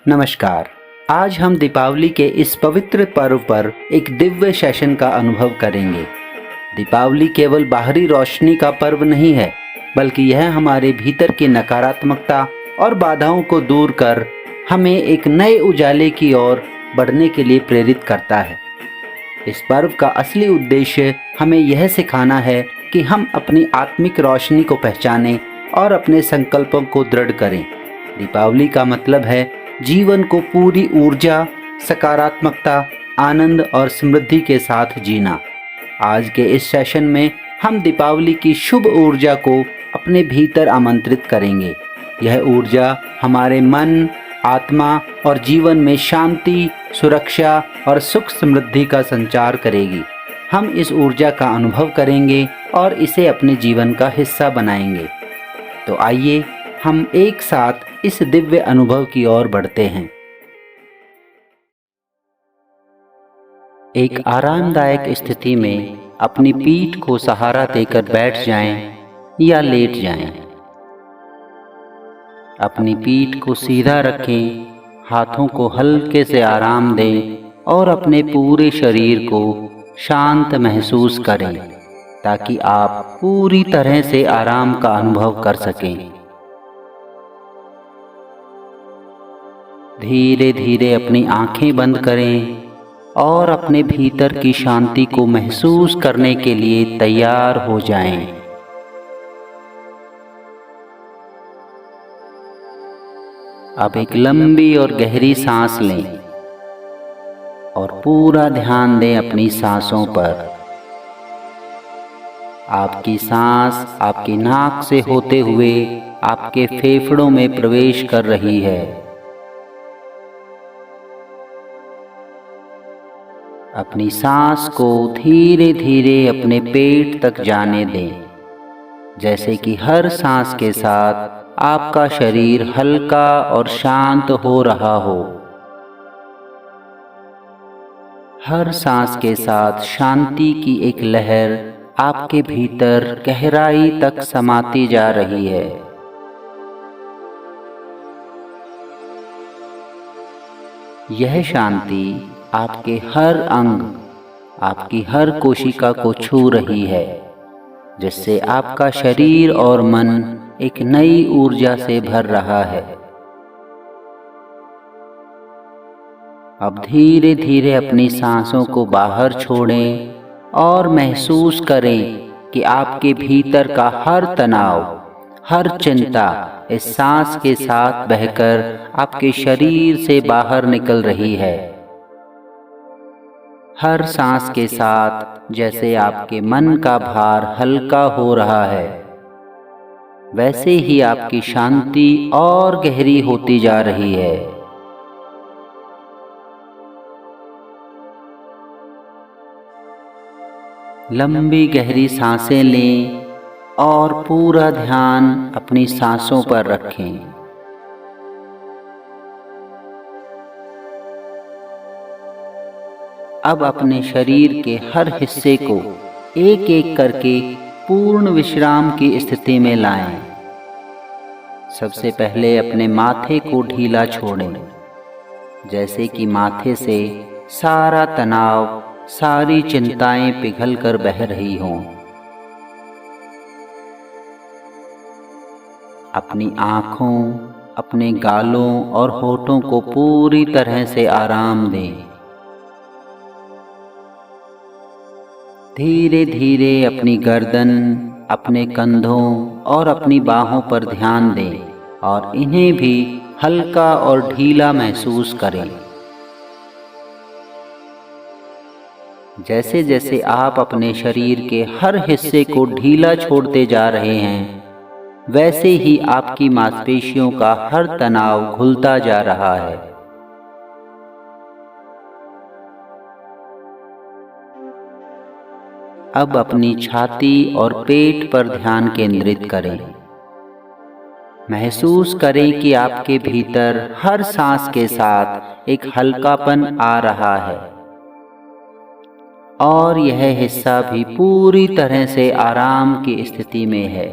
नमस्कार। आज हम दीपावली के इस पवित्र पर्व पर एक दिव्य सेशन का अनुभव करेंगे। दीपावली केवल बाहरी रोशनी का पर्व नहीं है, बल्कि यह हमारे भीतर की नकारात्मकता और बाधाओं को दूर कर हमें एक नए उजाले की ओर बढ़ने के लिए प्रेरित करता है। इस पर्व का असली उद्देश्य हमें यह सिखाना है कि हम अपनी आत्मिक रोशनी को पहचानें और अपने संकल्पों को दृढ़ करें। दीपावली का मतलब है जीवन को पूरी ऊर्जा, सकारात्मकता, आनंद और समृद्धि के साथ जीना। आज के इस सेशन में हम दीपावली की शुभ ऊर्जा को अपने भीतर आमंत्रित करेंगे। यह ऊर्जा हमारे मन, आत्मा और जीवन में शांति, सुरक्षा और सुख समृद्धि का संचार करेगी। हम इस ऊर्जा का अनुभव करेंगे और इसे अपने जीवन का हिस्सा बनाएंगे। तो आइए हम एक साथ इस दिव्य अनुभव की ओर बढ़ते हैं। एक आरामदायक स्थिति में अपनी पीठ को सहारा देकर बैठ जाएं या लेट जाएं। अपनी पीठ को सीधा रखें, हाथों को हल्के से आराम दें और अपने पूरे शरीर को शांत महसूस करें ताकि आप पूरी तरह से आराम का अनुभव कर सकें। धीरे धीरे अपनी आंखें बंद करें और अपने भीतर की शांति को महसूस करने के लिए तैयार हो जाएं। अब एक लंबी और गहरी सांस लें और पूरा ध्यान दें अपनी सांसों पर। आपकी सांस आपकी नाक से होते हुए आपके फेफड़ों में प्रवेश कर रही है। अपनी सांस को धीरे धीरे अपने पेट तक जाने दें, जैसे कि हर सांस के साथ आपका शरीर हल्का और शांत हो रहा हो। हर सांस के साथ शांति की एक लहर आपके भीतर गहराई तक समाती जा रही है। यह शांति आपके हर अंग, आपकी हर कोशिका को छू रही है, जिससे आपका शरीर और मन एक नई ऊर्जा से भर रहा है। अब धीरे धीरे अपनी सांसों को बाहर छोड़ें और महसूस करें कि आपके भीतर का हर तनाव, हर चिंता इस सांस के साथ बहकर आपके शरीर से बाहर निकल रही है। हर सांस के साथ जैसे आपके मन का भार हल्का हो रहा है, वैसे ही आपकी शांति और गहरी होती जा रही है। लंबी गहरी सांसें लें और पूरा ध्यान अपनी सांसों पर रखें। अब अपने शरीर के हर हिस्से को एक एक करके पूर्ण विश्राम की स्थिति में लाएं। सबसे पहले अपने माथे को ढीला छोड़ें, जैसे कि माथे से सारा तनाव, सारी चिंताएं पिघल कर बह रही हों। अपनी आँखों, अपने गालों और होठों को पूरी तरह से आराम दें। धीरे धीरे अपनी गर्दन, अपने कंधों और अपनी बाहों पर ध्यान दें और इन्हें भी हल्का और ढीला महसूस करें। जैसे जैसे आप अपने शरीर के हर हिस्से को ढीला छोड़ते जा रहे हैं, वैसे ही आपकी मांसपेशियों का हर तनाव घुलता जा रहा है। अब अपनी छाती और पेट पर ध्यान केंद्रित करें। महसूस करें कि आपके भीतर हर सांस के साथ एक हल्कापन आ रहा है और यह हिस्सा भी पूरी तरह से आराम की स्थिति में है।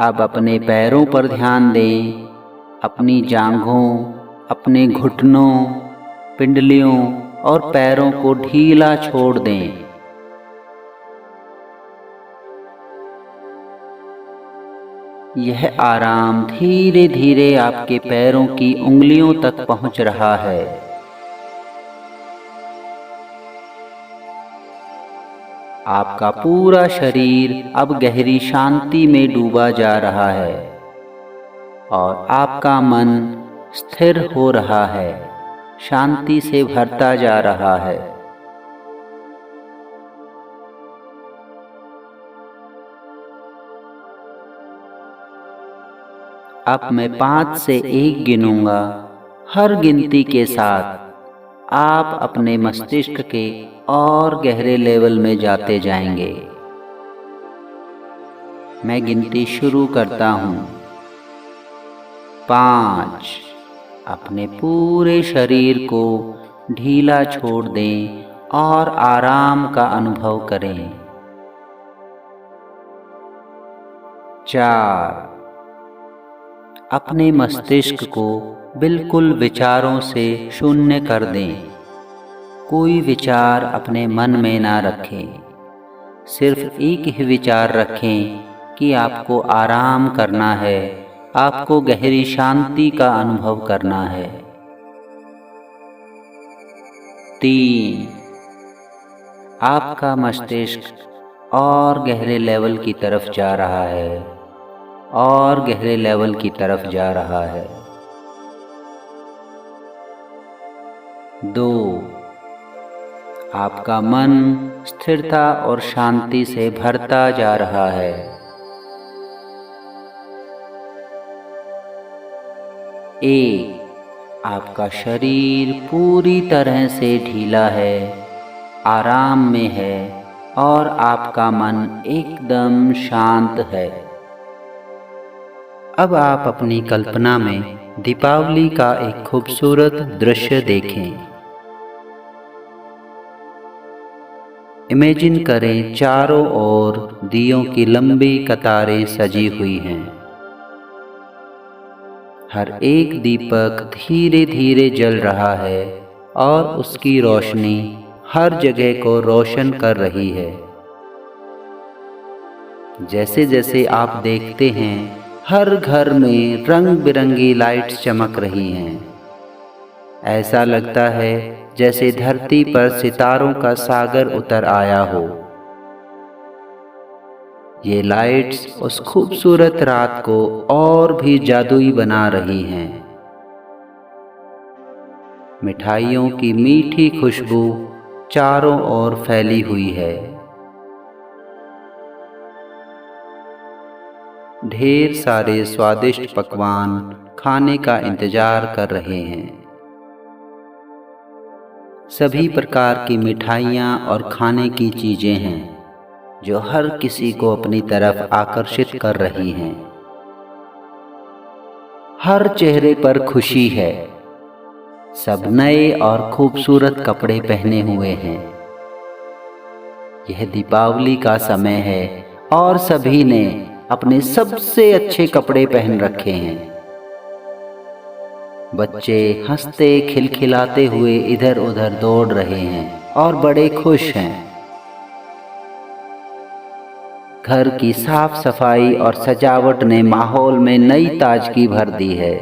अब अपने पैरों पर ध्यान दें, अपनी जांघों, अपने घुटनों, पिंडलियों और पैरों को ढीला छोड़ दें। यह आराम धीरे धीरे आपके पैरों की उंगलियों तक पहुंच रहा है। आपका पूरा शरीर अब गहरी शांति में डूबा जा रहा है और आपका मन स्थिर हो रहा है, शांति से भरता जा रहा है। अब मैं 5 से 1 गिनूंगा। हर गिनती के साथ आप अपने मस्तिष्क के और गहरे लेवल में जाते जाएंगे। मैं गिनती शुरू करता हूँ। 5। अपने पूरे शरीर को ढीला छोड़ दें और आराम का अनुभव करें। 4। अपने मस्तिष्क को बिल्कुल विचारों से शून्य कर दें। कोई विचार अपने मन में ना रखें। सिर्फ एक ही विचार रखें कि आपको आराम करना है, आपको गहरी शांति का अनुभव करना है। 3। आपका मस्तिष्क और गहरे लेवल की तरफ जा रहा है और गहरे लेवल की तरफ जा रहा है। 2। आपका मन स्थिरता और शांति से भरता जा रहा है। 1। आपका शरीर पूरी तरह से ढीला है, आराम में है और आपका मन एकदम शांत है। अब आप अपनी कल्पना में दीपावली का एक खूबसूरत दृश्य देखें। इमेजिन करें चारों ओर दियों की लंबी कतारें सजी हुई हैं। हर एक दीपक धीरे धीरे जल रहा है और उसकी रोशनी हर जगह को रोशन कर रही है। जैसे जैसे आप देखते हैं, हर घर में रंग बिरंगी लाइट्स चमक रही हैं। ऐसा लगता है जैसे धरती पर सितारों का सागर उतर आया हो। ये लाइट्स उस खूबसूरत रात को और भी जादुई बना रही हैं। मिठाइयों की मीठी खुशबू चारों ओर फैली हुई है। ढेर सारे स्वादिष्ट पकवान खाने का इंतजार कर रहे हैं। सभी प्रकार की मिठाइयाँ और खाने की चीज़ें हैं जो हर किसी को अपनी तरफ आकर्षित कर रही हैं। हर चेहरे पर खुशी है। सब नए और खूबसूरत कपड़े पहने हुए हैं। यह दीपावली का समय है और सभी ने अपने सबसे अच्छे कपड़े पहन रखे हैं। बच्चे हंसते खिलखिलाते हुए इधर उधर दौड़ रहे हैं और बड़े खुश हैं। घर की साफ सफाई और सजावट ने माहौल में नई ताजगी भर दी है।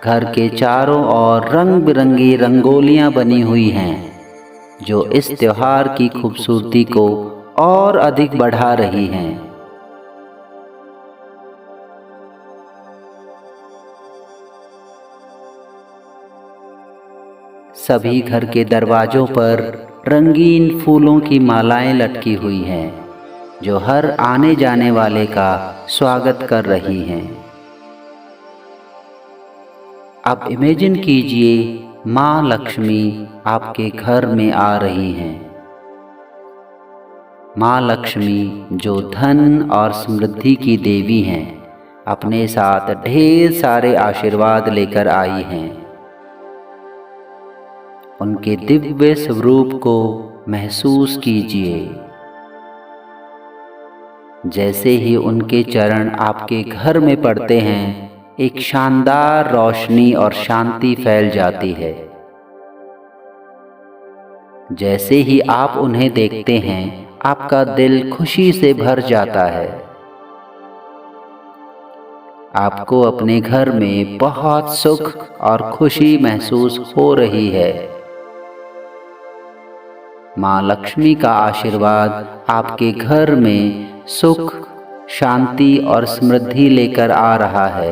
घर के चारों ओर रंग बिरंगी रंगोलियां बनी हुई हैं जो इस त्योहार की खूबसूरती को और अधिक बढ़ा रही हैं। सभी घर के दरवाजों पर रंगीन फूलों की मालाएं लटकी हुई हैं जो हर आने जाने वाले का स्वागत कर रही हैं। अब इमेजिन कीजिए माँ लक्ष्मी आपके घर में आ रही हैं। माँ लक्ष्मी जो धन और समृद्धि की देवी हैं, अपने साथ ढेर सारे आशीर्वाद लेकर आई हैं। उनके दिव्य स्वरूप को महसूस कीजिए। जैसे ही उनके चरण आपके घर में पड़ते हैं, एक शानदार रोशनी और शांति फैल जाती है। जैसे ही आप उन्हें देखते हैं, आपका दिल खुशी से भर जाता है। आपको अपने घर में बहुत सुख और खुशी महसूस हो रही है। माँ लक्ष्मी का आशीर्वाद आपके घर में सुख, शांति और समृद्धि लेकर आ रहा है।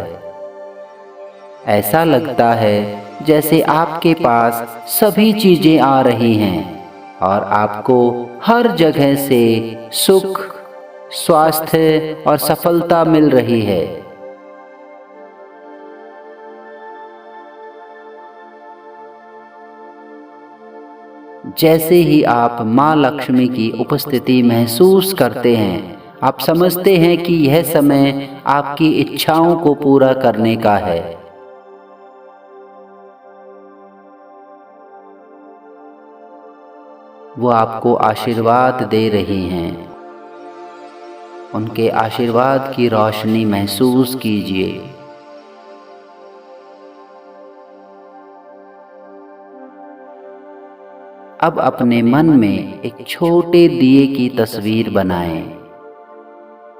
ऐसा लगता है जैसे आपके पास सभी चीजें आ रही हैं और आपको हर जगह से सुख, स्वास्थ्य और सफलता मिल रही है। जैसे ही आप माँ लक्ष्मी की उपस्थिति महसूस करते हैं, आप समझते हैं कि यह समय आपकी इच्छाओं को पूरा करने का है। वो आपको आशीर्वाद दे रही हैं। उनके आशीर्वाद की रोशनी महसूस कीजिए। अब अपने मन में एक छोटे दिए की तस्वीर बनाएं,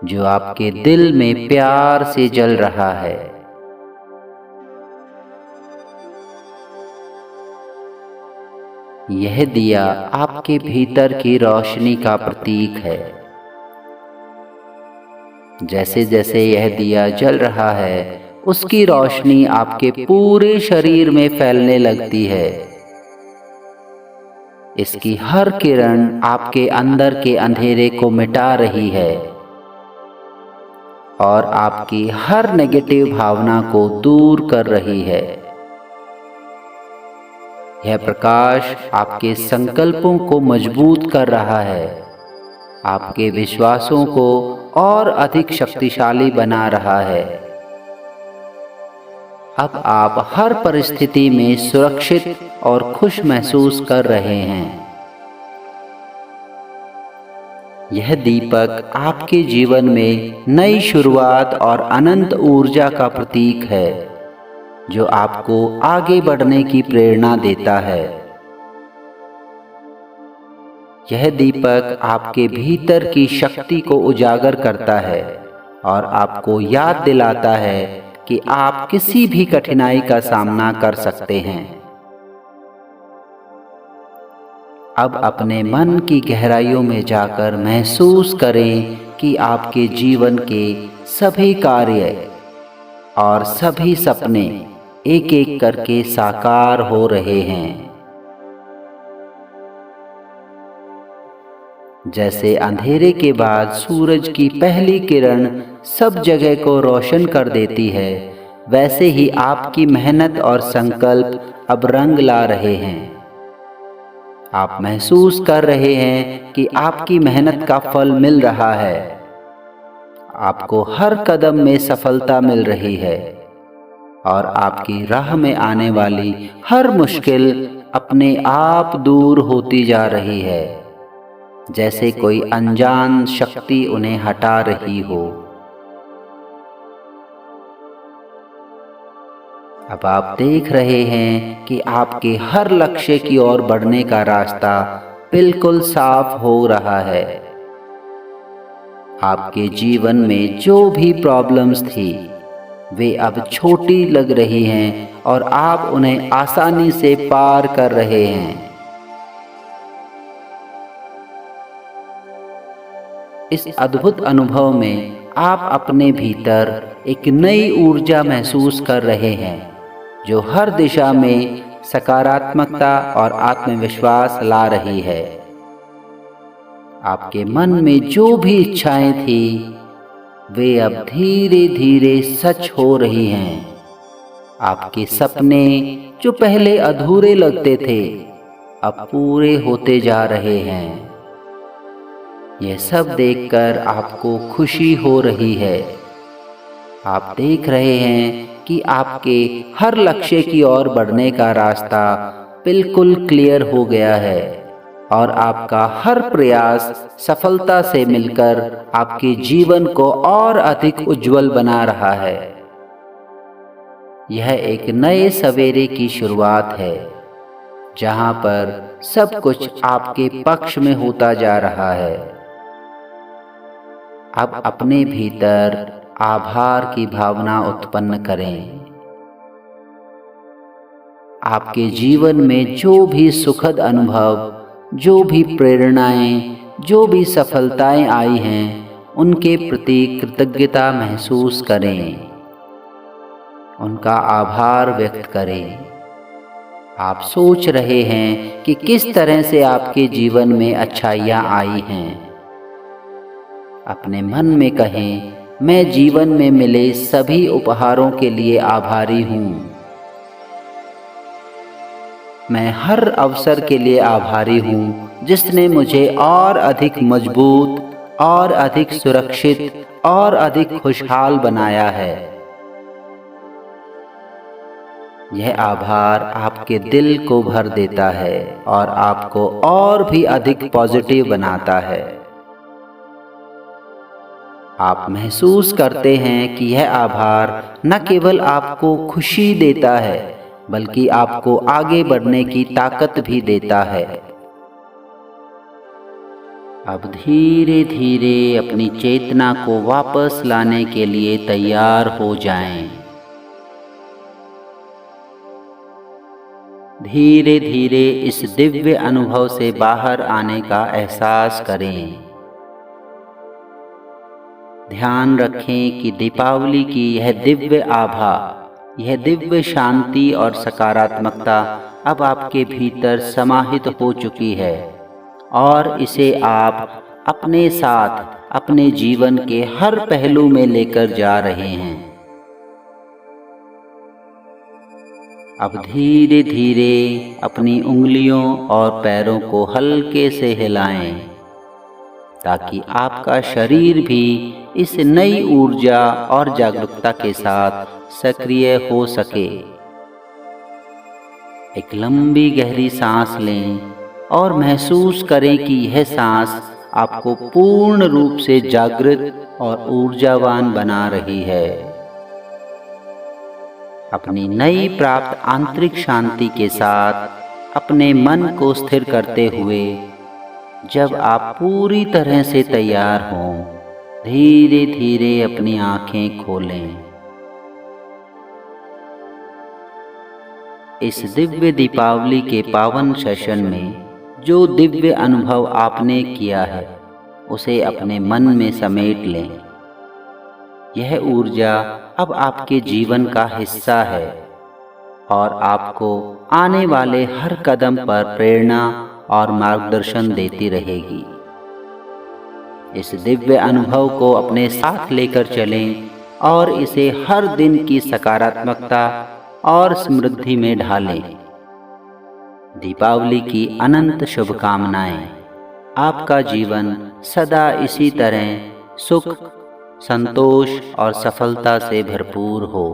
जो आपके दिल में प्यार से जल रहा है। यह दिया आपके भीतर की रोशनी का प्रतीक है। जैसे जैसे यह दिया जल रहा है, उसकी रोशनी आपके पूरे शरीर में फैलने लगती है। इसकी हर किरण आपके अंदर के अंधेरे को मिटा रही है और आपकी हर नेगेटिव भावना को दूर कर रही है। यह प्रकाश आपके संकल्पों को मजबूत कर रहा है, आपके विश्वासों को और अधिक शक्तिशाली बना रहा है। अब आप हर परिस्थिति में सुरक्षित और खुश महसूस कर रहे हैं। यह दीपक आपके जीवन में नई शुरुआत और अनंत ऊर्जा का प्रतीक है, जो आपको आगे बढ़ने की प्रेरणा देता है। यह दीपक आपके भीतर की शक्ति को उजागर करता है और आपको याद दिलाता है कि आप किसी भी कठिनाई का सामना कर सकते हैं। अब अपने मन की गहराइयों में जाकर महसूस करें कि आपके जीवन के सभी कार्य और सभी सपने एक एक करके साकार हो रहे हैं। जैसे अंधेरे के बाद सूरज की पहली किरण सब जगह को रोशन कर देती है, वैसे ही आपकी मेहनत और संकल्प अब रंग ला रहे हैं। आप महसूस कर रहे हैं कि आपकी मेहनत का फल मिल रहा है। आपको हर कदम में सफलता मिल रही है और आपकी राह में आने वाली हर मुश्किल अपने आप दूर होती जा रही है, जैसे कोई अनजान शक्ति उन्हें हटा रही हो। अब आप देख रहे हैं कि आपके हर लक्ष्य की ओर बढ़ने का रास्ता बिल्कुल साफ हो रहा है। आपके जीवन में जो भी प्रॉब्लम्स थी, वे अब छोटी लग रही हैं और आप उन्हें आसानी से पार कर रहे हैं। इस अद्भुत अनुभव में आप अपने भीतर एक नई ऊर्जा महसूस कर रहे हैं, जो हर दिशा में सकारात्मकता और आत्मविश्वास ला रही है। आपके मन में जो भी इच्छाएं थी, वे अब धीरे धीरे सच हो रही हैं। आपके सपने जो पहले अधूरे लगते थे, अब पूरे होते जा रहे हैं। यह सब देखकर आपको खुशी हो रही है। आप देख रहे हैं कि आपके हर लक्ष्य की ओर बढ़ने का रास्ता बिल्कुल क्लियर हो गया है और आपका हर प्रयास सफलता से मिलकर आपके जीवन को और अधिक उज्जवल बना रहा है। यह एक नए सवेरे की शुरुआत है, जहां पर सब कुछ आपके पक्ष में होता जा रहा है। अब अपने भीतर आभार की भावना उत्पन्न करें। आपके जीवन में जो भी सुखद अनुभव, जो भी प्रेरणाएं, जो भी सफलताएं आई हैं, उनके प्रति कृतज्ञता महसूस करें, उनका आभार व्यक्त करें। आप सोच रहे हैं कि किस तरह से आपके जीवन में अच्छाइयाँ आई हैं। अपने मन में कहें, मैं जीवन में मिले सभी उपहारों के लिए आभारी हूँ। मैं हर अवसर के लिए आभारी हूँ जिसने मुझे और अधिक मजबूत, और अधिक सुरक्षित, और अधिक खुशहाल बनाया है। यह आभार आपके दिल को भर देता है और आपको और भी अधिक पॉजिटिव बनाता है। आप महसूस करते हैं कि यह आभार न केवल आपको खुशी देता है, बल्कि आपको आगे बढ़ने की ताकत भी देता है। अब धीरे धीरे अपनी चेतना को वापस लाने के लिए तैयार हो जाएं। धीरे धीरे इस दिव्य अनुभव से बाहर आने का एहसास करें। ध्यान रखें कि दीपावली की यह दिव्य आभा, यह दिव्य शांति और सकारात्मकता अब आपके भीतर समाहित हो चुकी है और इसे आप अपने साथ अपने जीवन के हर पहलू में लेकर जा रहे हैं। अब धीरे धीरे अपनी उंगलियों और पैरों को हल्के से हिलाएं, ताकि आपका शरीर भी इस नई ऊर्जा और जागरूकता के साथ सक्रिय हो सके। एक लंबी गहरी सांस लें और महसूस करें कि यह सांस आपको पूर्ण रूप से जागृत और ऊर्जावान बना रही है। अपनी नई प्राप्त आंतरिक शांति के साथ अपने मन को स्थिर करते हुए, जब आप पूरी तरह से तैयार हों, धीरे धीरे अपनी आंखें खोलें। इस दिव्य दीपावली के पावन सेशन में जो दिव्य अनुभव आपने किया है, उसे अपने मन में समेट लें। यह ऊर्जा अब आपके जीवन का हिस्सा है और आपको आने वाले हर कदम पर प्रेरणा और मार्गदर्शन देती रहेगी। इस दिव्य अनुभव को अपने साथ लेकर चलें और इसे हर दिन की सकारात्मकता और समृद्धि में ढालें। दीपावली की अनंत शुभकामनाएं। आपका जीवन सदा इसी तरह सुख, संतोष और सफलता से भरपूर हो।